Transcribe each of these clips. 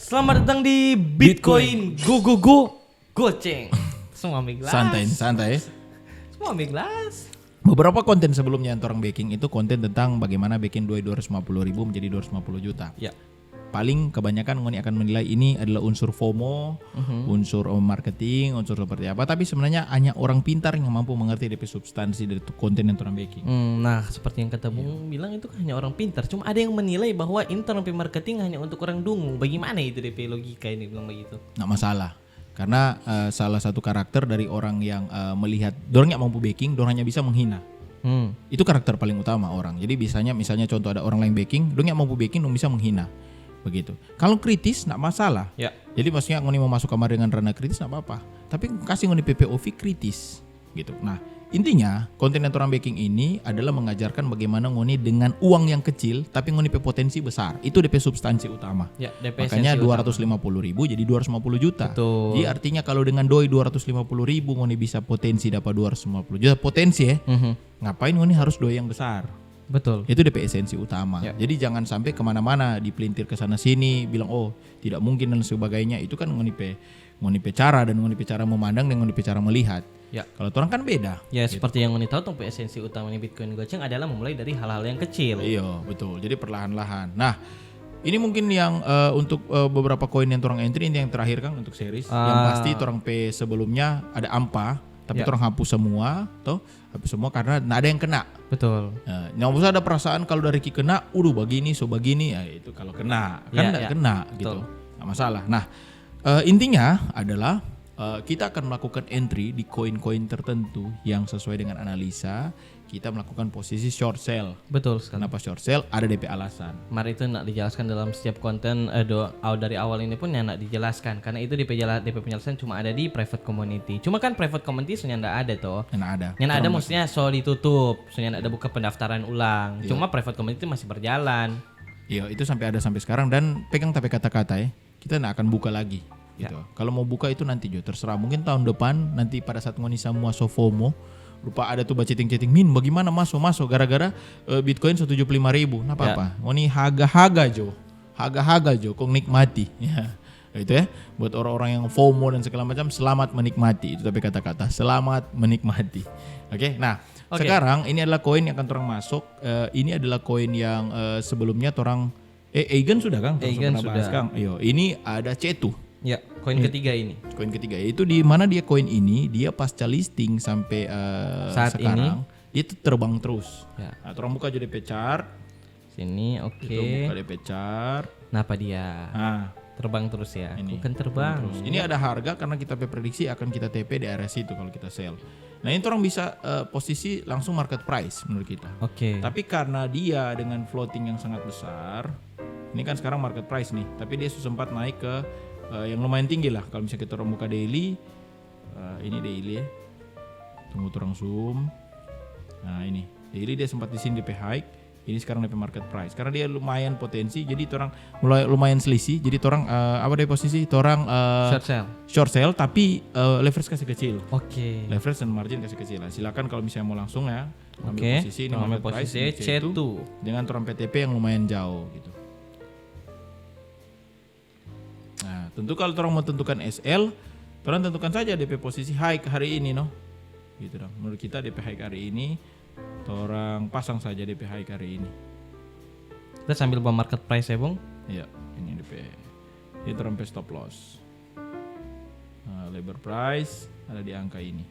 Selamat datang di Bitcoin Go Goceng. Semua miglas. Santai. Semua miglas. Beberapa konten sebelumnya yang orang backing itu konten tentang bagaimana bikin 250.000 menjadi 250 juta. Ya. Paling kebanyakan ngoni akan menilai ini adalah unsur FOMO, unsur marketing, unsur seperti apa. Tapi sebenarnya hanya orang pintar yang mampu mengerti DP substansi dari konten yang orang backing. Nah, seperti yang kata Bung bilang itu kan hanya orang pintar. Cuma ada yang menilai bahwa internal marketing hanya untuk orang dungu. Bagaimana itu DP logika ini bilang begitu? Nggak masalah. Karena salah satu karakter dari orang yang melihat dorang yang mampu backing, dorang hanya bisa menghina. Itu karakter paling utama orang. Jadi misalnya contoh ada orang lain backing, dorang yang mampu backing, dorang bisa menghina. Begitu. Kalau kritis nggak masalah. Ya. Jadi maksudnya ngoni mau masuk kamar dengan ranah kritis nggak apa-apa. Tapi kasih ngoni PPOV kritis, gitu. Nah intinya konten yang orang backing ini adalah mengajarkan bagaimana ngoni dengan uang yang kecil tapi ngoni potensi besar. Itu DP substansi utama. Ya, DP makanya 250.000 jadi 250 juta. Betul. Jadi artinya kalau dengan doi 250.000 ngoni bisa potensi dapat 250 juta potensi ya. Ngapain ngoni harus doi yang besar? Betul. Itu DP esensi utama. Ya. Jadi jangan sampai kemana-mana dipelintir ke sana sini bilang oh tidak mungkin dan sebagainya. Itu kan ngoni cara dan ngoni cara memandang dan ngoni cara melihat. Ya. Kalau orang kan beda. Ya gitu. Seperti yang ngoni tahu tentang esensi utamanya Bitcoin Goceng adalah memulai dari hal-hal yang kecil. Iya betul. Jadi perlahan-lahan. Nah ini mungkin yang untuk beberapa koin yang orang entry ini yang terakhir kan untuk series. Yang pasti orang P sebelumnya ada AMPA. Tapi orang hapus semua, hapus semua karena nggak ada yang kena. Betul. Yang usah ada perasaan kalau dari Ki kena, begini, begini, ya itu kalau kena kan nggak kena gitu, nggak masalah. Nah intinya adalah kita akan melakukan entry di koin-koin tertentu yang sesuai dengan analisa. Kita melakukan posisi short sell. Betul sekali. Kenapa short sell? Ada DP alasan. Mari itu nak dijelaskan dalam setiap konten dari awal ini pun yang nak dijelaskan. Karena itu DP penjelasan cuma ada di private community. Cuma kan private community sebenarnya enggak ada toh. Enggak ada. Yang ada maksudnya soal ditutup. Sebenarnya ada buka pendaftaran ulang. Iya. Cuma private community masih berjalan. Iya, itu sampai sekarang dan pegang tapi kata-kata ya. Kita enggak akan buka lagi gitu. Ya. Kalau mau buka itu nanti terserah. Mungkin tahun depan nanti pada saat ngoni semua FOMO lupa ada tuh chatting min bagaimana masuk gara-gara Bitcoin 175.000 nah apa ngoni haga jo kok nikmati ya itu ya buat orang-orang yang FOMO dan segala macam selamat menikmati itu tapi kata-kata selamat menikmati. Nah sekarang ini adalah koin yang akan orang masuk. Ini adalah koin yang sebelumnya orang Eigen sudah Kang? Eigen sudah Kang. Ini ada C2. Ya, koin ketiga ini. Koin ketiga itu di mana dia koin ini dia pasca listing sampai saat sekarang ini, dia terbang terus. Ya. Nah, orang buka jadi DP chart. Sini oke. Buka DP chart. Kenapa dia? Terbang terus ya. Ini. Bukan terbang. Terus. Ini ada harga karena kita prediksi akan kita TP di area situ kalau kita sell. Nah, ini orang bisa posisi langsung market price menurut kita. Oke. Tapi karena dia dengan floating yang sangat besar, ini kan sekarang market price nih, tapi dia sempat naik ke yang lumayan tinggi lah. Kalau misalnya kita buka daily, ini daily ya. Tunggu orang zoom. Nah ini daily dia sempat di sini DP high. Ini sekarang DP market price. Karena dia lumayan potensi, jadi orang mulai lumayan selisih. Jadi orang apa dari posisi? Orang short sell, tapi leverage kasih kecil. Oke. Leverage dan margin kasih kecil. Silakan kalau misalnya mau langsung ya. Ambil posisi ini market price C2 dengan orang PTP yang lumayan jauh gitu. Nah, tentu kalau orang mau tentukan SL, orang tentukan saja DP posisi high hari ini, gitu dong. Menurut kita DP high hari ini, orang pasang saja DP high hari ini. Kita sambil bawa market price ya, Bung? Iya, ini DP. Ini orang stop loss. Nah, labor price ada di angka ini.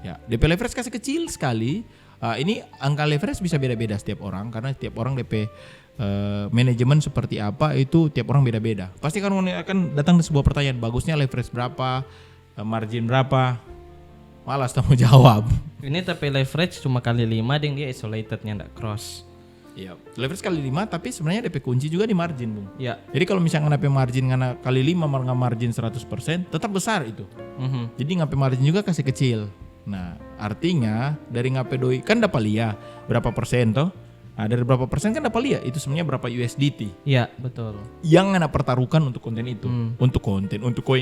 Ya, DP leverage kasih kecil sekali. Ini angka leverage bisa beda-beda setiap orang karena setiap orang DP manajemen seperti apa itu tiap orang beda-beda. Pasti kan akan datang sebuah pertanyaan, bagusnya leverage berapa, margin berapa? Malas kamu jawab. Ini tapi leverage cuma kali 5 dan dia isolatednya enggak cross. Iya, leverage kali 5 tapi sebenarnya DP kunci juga di margin, Bung. Iya. Jadi kalau misalnya DP margin ngana kali 5 margin 100%, tetap besar itu. Jadi ngape margin juga kasih kecil. Nah, artinya dari ngape doi kan dapat lihat berapa persen toh? Nah, dari berapa persen kan dapat lihat itu sebenarnya berapa USDT. Iya, betul. Yang anda pertaruhkan untuk konten itu, untuk koin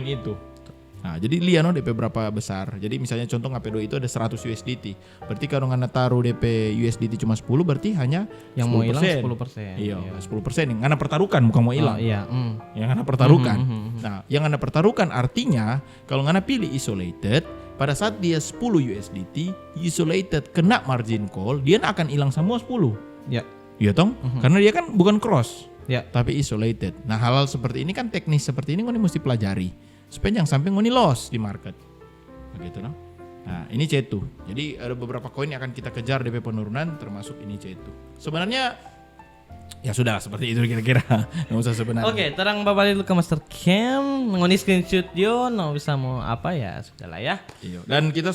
itu. Nah, jadi lihat no DP berapa besar. Jadi misalnya contoh Ngapedo itu ada 100 USDT. Berarti kalau ngana taruh DP USDT cuma 10 berarti hanya yang 10%. mau hilang 10%. Iya, 10% yang ngana pertarukan bukan mau hilang. Oh, iya. Yang ngana pertarukan. Nah, yang ngana pertarukan artinya kalau ngana pilih isolated, pada saat dia 10 USDT, isolated kena margin call, dia akan hilang semua 10. Ya. Iya tong? Karena dia kan bukan cross. Ya. Tapi isolated. Nah, hal-hal seperti ini kan teknis seperti ini ngoni mesti pelajari. Supaya jangan sampai ngoni loss di market. Begitu no? Nah, ini C2. Jadi ada beberapa koin yang akan kita kejar DP penurunan termasuk ini C2. Sebenarnya ya sudah seperti itu kira-kira. Nggak usah sebenarnya. Oke, terang babalik dulu ke Master Cam, ngoni screenshot dia, nggak bisa mau apa ya, sudahlah ya. Iya. Dan kita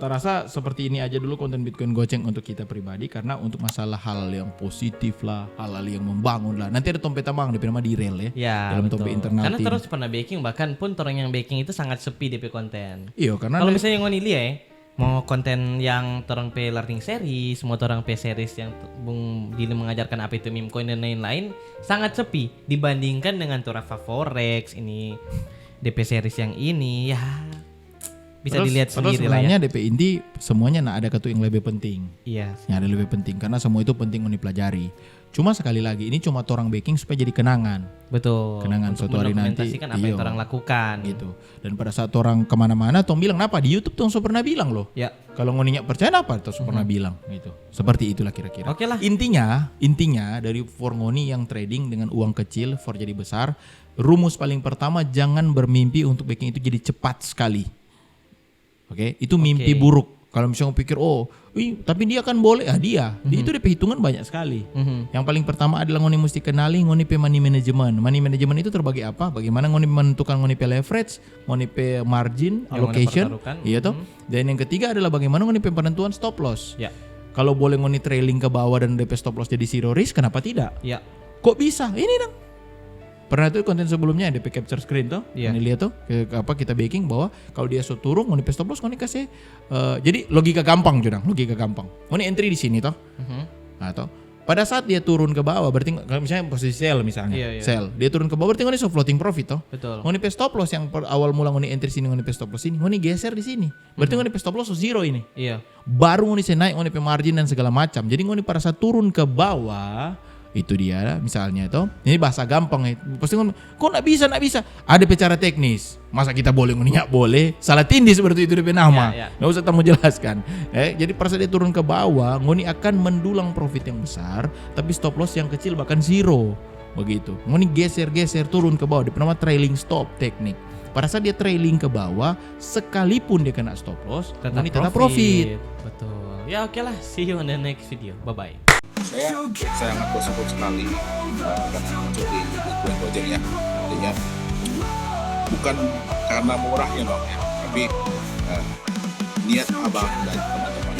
terasa seperti ini aja dulu konten Bitcoin Goceng untuk kita pribadi karena untuk masalah hal yang positif lah, hal-hal yang membangun lah. Nanti ada Tompe Tambang DP nama di rel ya. Ya, dalam betul. Tompe internal Karena team. terus pernah baking, bahkan pun orang yang baking itu sangat sepi DP konten. Iya, karena Kalau misalnya ngoni lihat ya, mau konten yang terang pe learning series, semua terang pe series yang Bung Dili mengajarkan apa itu meme coin dan lain-lain sangat sepi dibandingkan dengan Turafa Forex ini DP series yang ini ya bisa dilihat sendiri lah ya. Sebenarnya DP inti semuanya ada ketua yang lebih penting. Iya. Yang ada lebih penting karena semua itu penting untuk dipelajari. Cuma sekali lagi ini cuma orang baking supaya jadi kenangan. Betul. Kenangan untuk suatu hari nanti. mendokumentasikan apa yang orang lakukan. Gitu. Dan pada saat orang kemana-mana, tong bilang apa di YouTube tong so pernah bilang loh. Ya. Kalau ngoninya percaya apa tong so pernah bilang gitu. Seperti itulah kira-kira. Oke lah. Intinya dari for ngoni yang trading dengan uang kecil for jadi besar, rumus paling pertama jangan bermimpi untuk baking itu jadi cepat sekali. Oke, itu mimpi buruk. Kalau misalnya pikir, tapi dia kan boleh, dia itu ada perhitungan banyak sekali. Yang paling pertama adalah ngoni mesti kenali ngoni pe money management. Money management itu terbagi apa? Bagaimana ngoni menentukan ngoni pe leverage, ngoni pe margin, allocation, iya toh. Dan yang ketiga adalah bagaimana ngoni pe penentuan stop loss. Ya. Kalau boleh ngoni trailing ke bawah dan DP stop loss jadi zero risk, kenapa tidak? Ya. Kok bisa? Ini dong. Pernah tuh konten sebelumnya DP capture screen tuh, ini lihat tuh kita baking bahwa kalau dia so turun, ngoni stop loss, ngoni kasih, jadi logika gampang jodang, logika gampang. Ngoni entry di sini toh, atau pada saat dia turun ke bawah, berarti kalau misalnya posisi sell misalnya, sell, dia turun ke bawah, berarti ngoni so floating profit toh. Betul. Ngoni stop loss yang awal mula ngoni entry sini, ngoni stop loss sini, ngoni geser di sini, berarti ngoni stop loss so zero ini. Iya. Baru ngoni naik, ngoni margin dan segala macam. Jadi ngoni pada saat turun ke bawah itu dia misalnya itu ini bahasa gampang ya pasti kok nggak bisa ada cara teknis masa kita boleh nggak boleh salah tindih seperti itu DP nama nggak usah tamu jelaskan jadi pada saat dia turun ke bawah ngoni akan mendulang profit yang besar tapi stop loss yang kecil bahkan zero begitu ngoni geser turun ke bawah DP nama trailing stop teknik pada saat dia trailing ke bawah sekalipun dia kena stop loss ngoni tetap profit betul ya oke lah see you on the next video bye bye. Saya sangat bersyukur sekali karena muncul di Bitcoin Goceng ya. Artinya bukan karena murahnya bang ya, tapi niat abang dan teman-teman.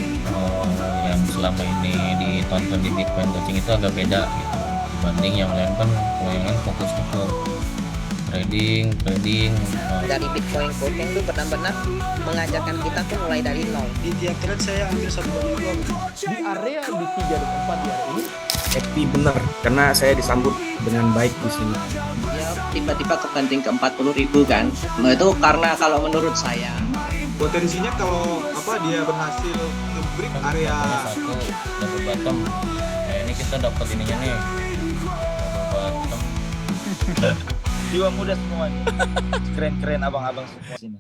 Yang selama ini ditonton di Bitcoin Goceng itu agak beda gitu dibanding yang lain kan. Kalau yang lain fokusnya ke trading dari Bitcoin Goceng itu benar-benar mengajarkan kita tuh mulai dari nol. Di tiap trade saya ambil 1,2 di area di 3 dan 4 di area ini happy bener karena saya disambut dengan baik di sini. Ya tiba-tiba kebanting ke 40.000 kan. Nah itu karena kalau menurut saya potensinya kalau dia berhasil nge-break area satu double bottom. Nah ini kita dapat ininya nih double bottom. Jiwa muda semua nih. Keren-keren abang-abang semua sini.